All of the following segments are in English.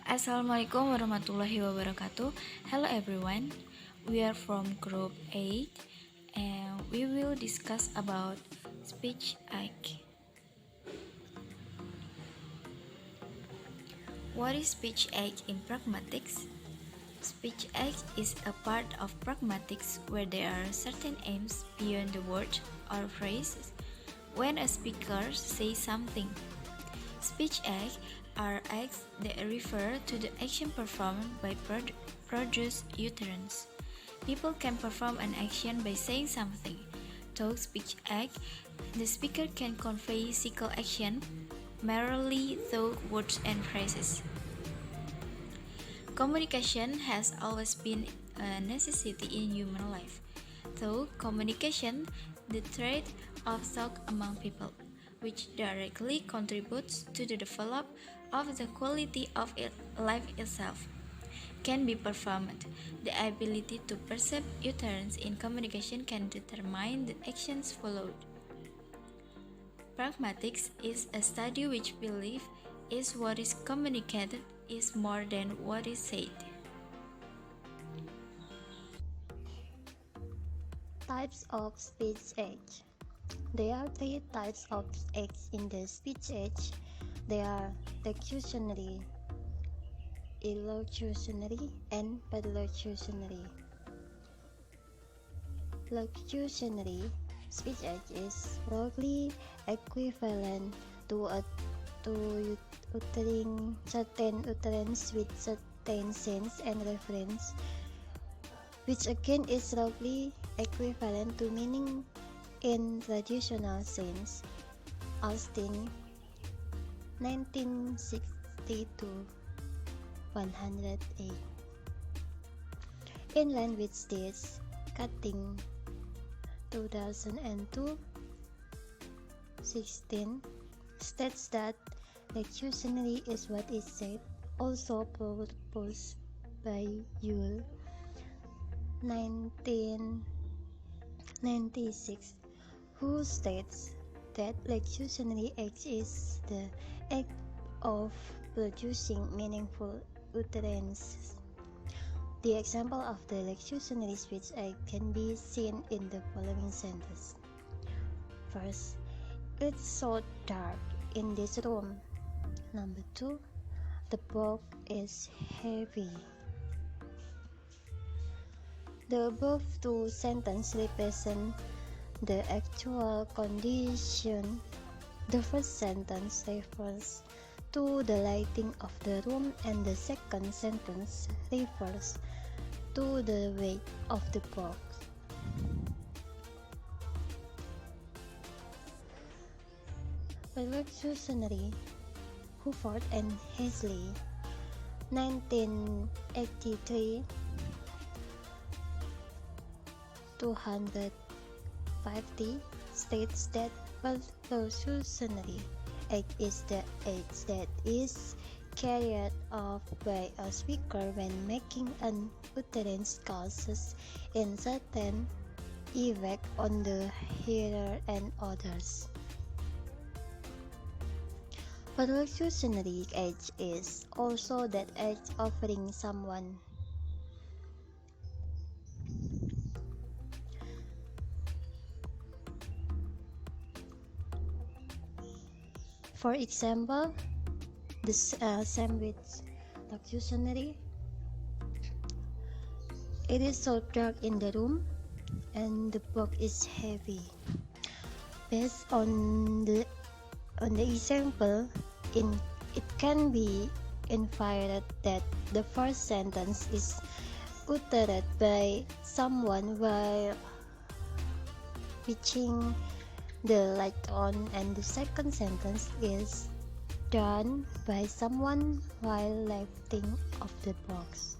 Assalamualaikum warahmatullahi wabarakatuh. Hello everyone. We are from group 8 and we will discuss about speech act. What is speech act in pragmatics? Speech act is a part of pragmatics where there are certain aims beyond the word or phrases when a speaker says something. Speech acts are acts that refer to the action performed by produced utterance. People can perform an action by saying something. Through speech act, the speaker can convey physical action merely through words and phrases. Communication has always been a necessity in human life. Through communication, the thread of thought among people, which directly contributes to the development of the quality of life itself, can be performed. The ability to perceive utterance in communication can determine the actions followed. Pragmatics is a study which believes is what is communicated is more than what is said. Types of speech act. There are three types of acts in the speech act. They are locutionary, illocutionary, and perlocutionary. Locutionary speech act is roughly equivalent to uttering certain utterance with certain sense and reference, which again is roughly equivalent to meaning in traditional sense. Austin, 1960-108. In Language States, Cutting, 2002, 16, states that locutionary is what is said, also proposed by Yule, 1996, who states that locutionary act is the act of producing meaningful utterances. The example of the locutionary speech act can be seen in the following sentence. First, it's so dark in this room. Number 2, the book is heavy. The above two sentences represent the actual condition. The first sentence refers to the lighting of the room, and the second sentence refers to the weight of the box. Perlocutionary, Huford and Hazley, 1983, 250, states that perlocutionary act is the act that is carried out by a speaker when making an utterance causes a certain effect on the hearer and others. Perlocutionary act is also that act offering someone for example, the sandwich locutionary. It is so dark in the room and the book is heavy. Based on the example, it can be inferred that the first sentence is uttered by someone while switching the light on, and the second sentence is done by someone while lifting off the box.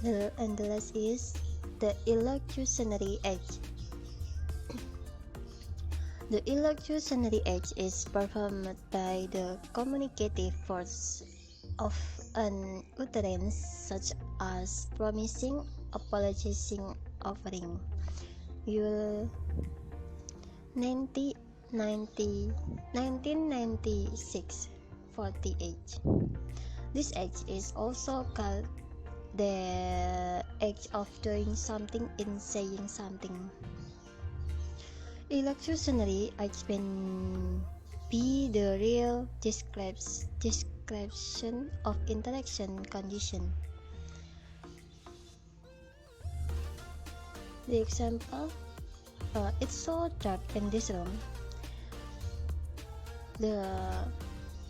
And the last is the illocutionary act. The illocutionary act is performed by the communicative force of an utterance, such as promising, apologizing, offering. Yule, 1996. 48. This age is also called the age of doing something in saying something. Illustrationally, age can be the real description of interaction condition. The example, it's so dark in this room. The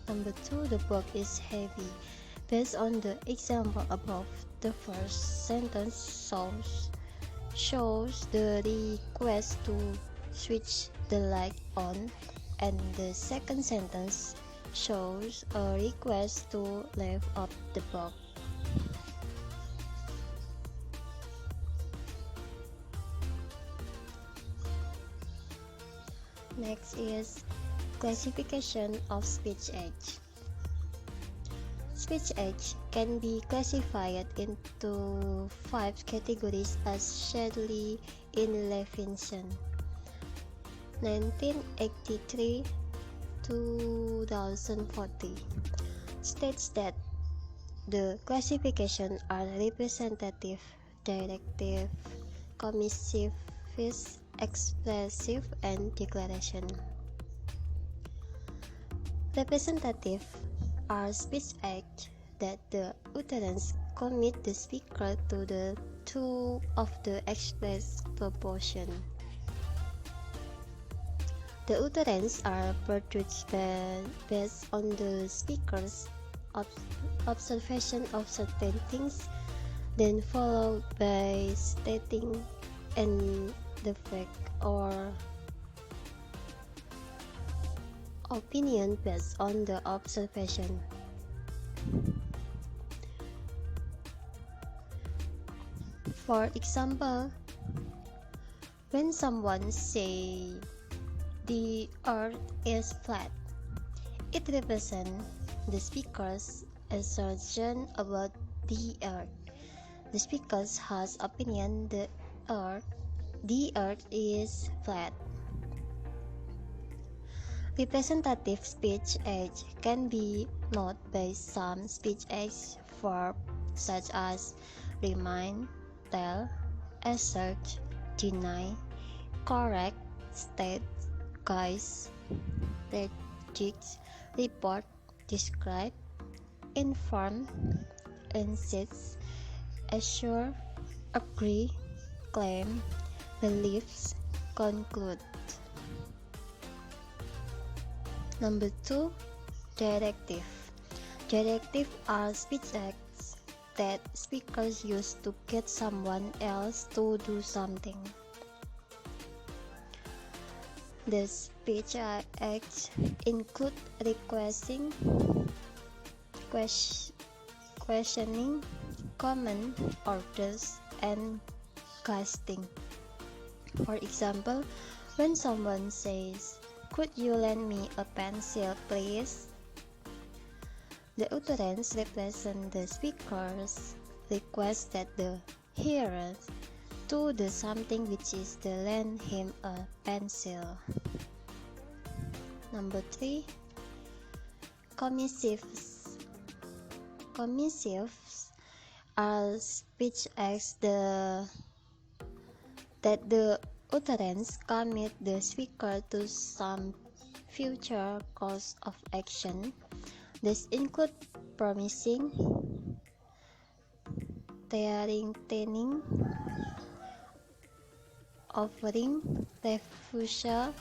number 2, the book is heavy. Based on the example above, the first sentence shows the request to switch the light on, and the second sentence shows a request to lift up the book. Next is classification of speech age. Speech age can be classified into 5 categories as Shadley in Levinson 1983-2040 states that the classifications are representative, directive, commissative, expressive, and declaration. Representative are speech acts that the utterance commit the speaker to the two of the expressed proportion. The utterance are produced based on the speaker's observation of certain things, then followed by stating the fact or opinion based on the observation. For example, when someone says the earth is flat, it represents the speaker's assertion about the earth. The speaker has opinion the earth is flat. Representative speech age can be noted by some speech age verbs such as remind, tell, assert, deny, correct, state, guise, predict, report, describe, inform, insist, assure, agree, claim, believes, conclude. Number 2, directive. Directive are speech acts that speakers use to get someone else to do something. The speech acts include requesting, questioning, command, orders, and casting. For example, when someone says, "Could you lend me a pencil, please?" The utterance represents the speaker's request that the hearer do the something, which is to lend him a pencil. Number 3, commissives. Commissives are speech acts that the utterance commit the speaker to some future course of action. This include promising, threatening, offering, refusal,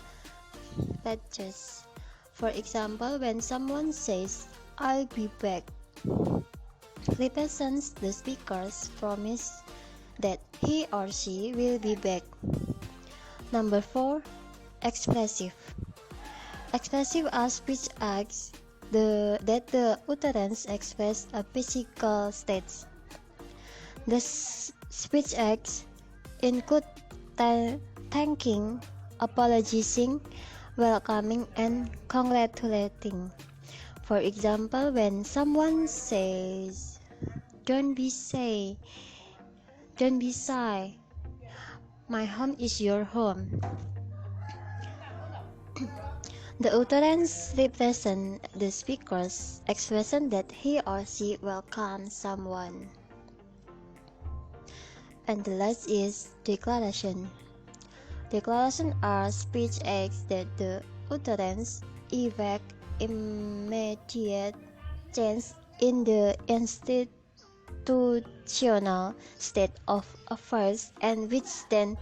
pledges. For example, when someone says, "I'll be back," represents the speaker's promise that he or she will be back. Number 4, expressive. Expressive are speech acts that the utterance express a physical state. The speech acts include thanking, apologizing, welcoming, and congratulating. For example, when someone says, don't be shy, my home is your home." The utterance represents the speaker's expression that he or she welcomes someone. And the last is declaration. Declarations are speech acts that the utterance effect immediate change in the institutional state of affairs and which then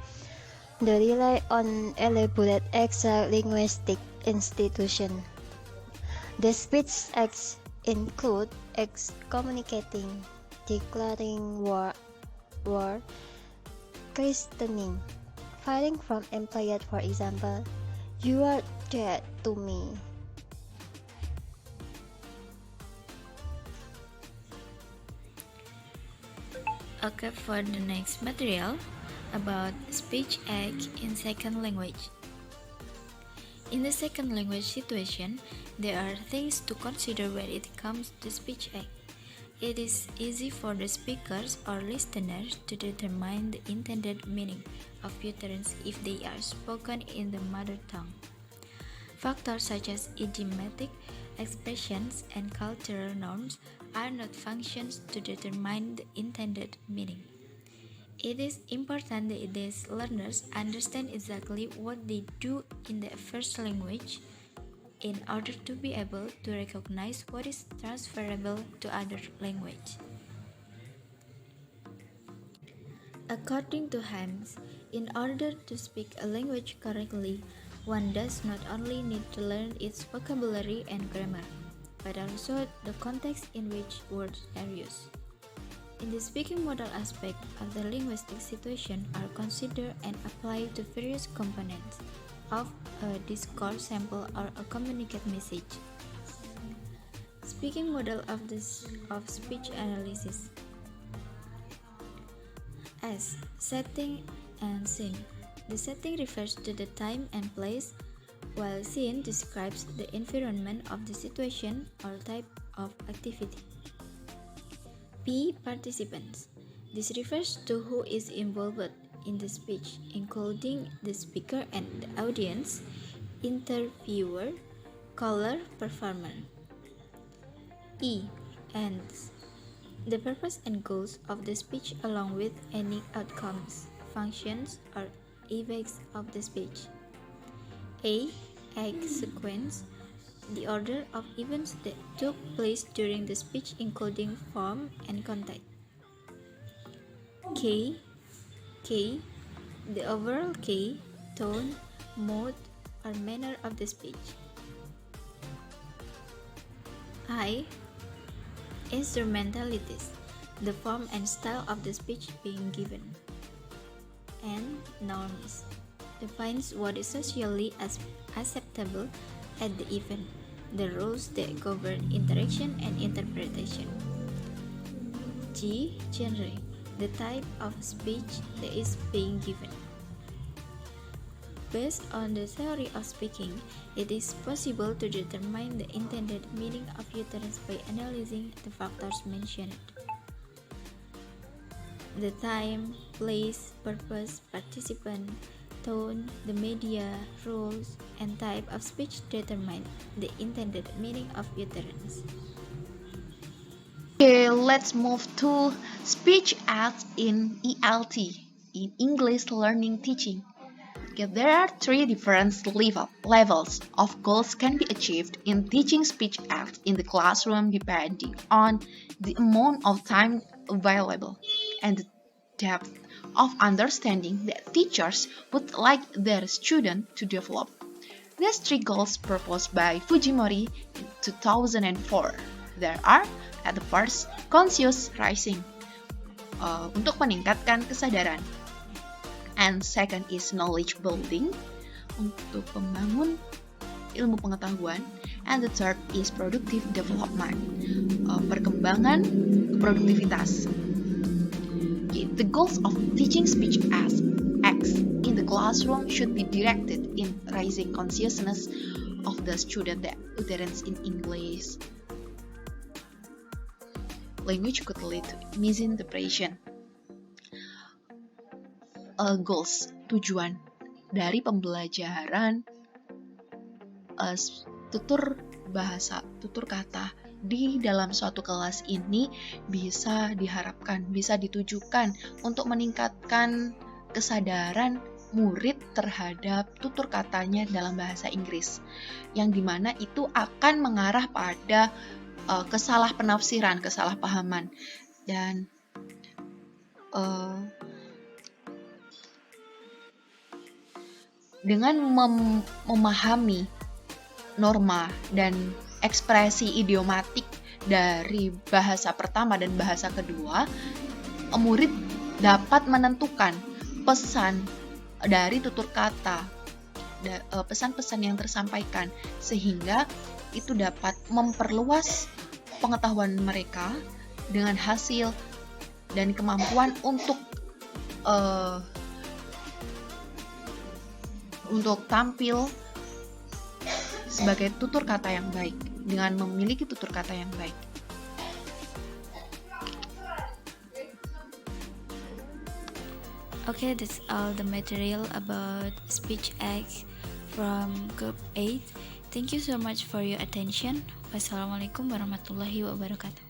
they rely on elaborate exact linguistic institution. The speech acts include excommunicating, declaring war, christening, firing from employed, for example, "You are dead to me." Okay, for the next material about speech act in second language. In the second language situation, there are things to consider when it comes to speech act. It is easy for the speakers or listeners to determine the intended meaning of utterance if they are spoken in the mother tongue. Factors such as idiomatic expressions and cultural norms are not functions to determine the intended meaning. It is important that these learners understand exactly what they do in their first language in order to be able to recognize what is transferable to other language. According to Helms, in order to speak a language correctly, one does not only need to learn its vocabulary and grammar, but also the context in which words are used. In the speaking model aspect of the linguistic situation are considered and applied to various components of a discourse sample or a communicate message. Speaking model of speech analysis. S. Setting and scene. The setting refers to the time and place, while scene describes the environment of the situation or type of activity. P. Participants. This refers to who is involved in the speech, including the speaker and the audience, interviewer, caller, performer. E. Ends. The purpose and goals of the speech along with any outcomes, functions, or effects of the speech. A. Egg sequence. The order of events that took place during the speech including form and content. K. K. The overall key, tone, mode, or manner of the speech. I. Instrumentalities, the form and style of the speech being given. And norms, defines what is socially acceptable at the event, the rules that govern interaction and interpretation. G. Genre, the type of speech that is being given. Based on the theory of speaking, it is possible to determine the intended meaning of utterance by analyzing the factors mentioned. The time, place, purpose, participant, tone, the media, rules, and type of speech determine the intended meaning of utterance. Okay, let's move to speech acts in ELT, in English Learning Teaching. Okay, there are three different levels of goals can be achieved in teaching speech acts in the classroom depending on the amount of time available and the depth of understanding that teachers would like their student to develop. These three goals proposed by Fujimori in 2004. There are, at the first, conscious rising, untuk meningkatkan kesadaran. And second is knowledge building, untuk membangun ilmu pengetahuan. And the third is productive development, perkembangan produktivitas. Okay, the goals of teaching speech acts in the classroom should be directed in raising consciousness of the student that utterance in English language could lead to misinterpretation. Goals, tujuan dari pembelajaran tutur bahasa, tutur kata di dalam suatu kelas ini bisa diharapkan, bisa ditujukan untuk meningkatkan kesadaran murid terhadap tutur katanya dalam bahasa Inggris, yang dimana itu akan mengarah pada kesalahpenafsiran, kesalahpahaman, dan dengan memahami norma dan ekspresi idiomatik dari bahasa pertama dan bahasa kedua, murid dapat menentukan pesan dari tutur kata, pesan-pesan yang tersampaikan, sehingga itu dapat memperluas pengetahuan mereka dengan hasil dan kemampuan untuk tampil sebagai tutur kata yang baik, dengan memiliki tutur kata yang baik. Okay, that's all the material about speech acts from Group 8. Thank you so much for your attention. Wassalamualaikum warahmatullahi wabarakatuh.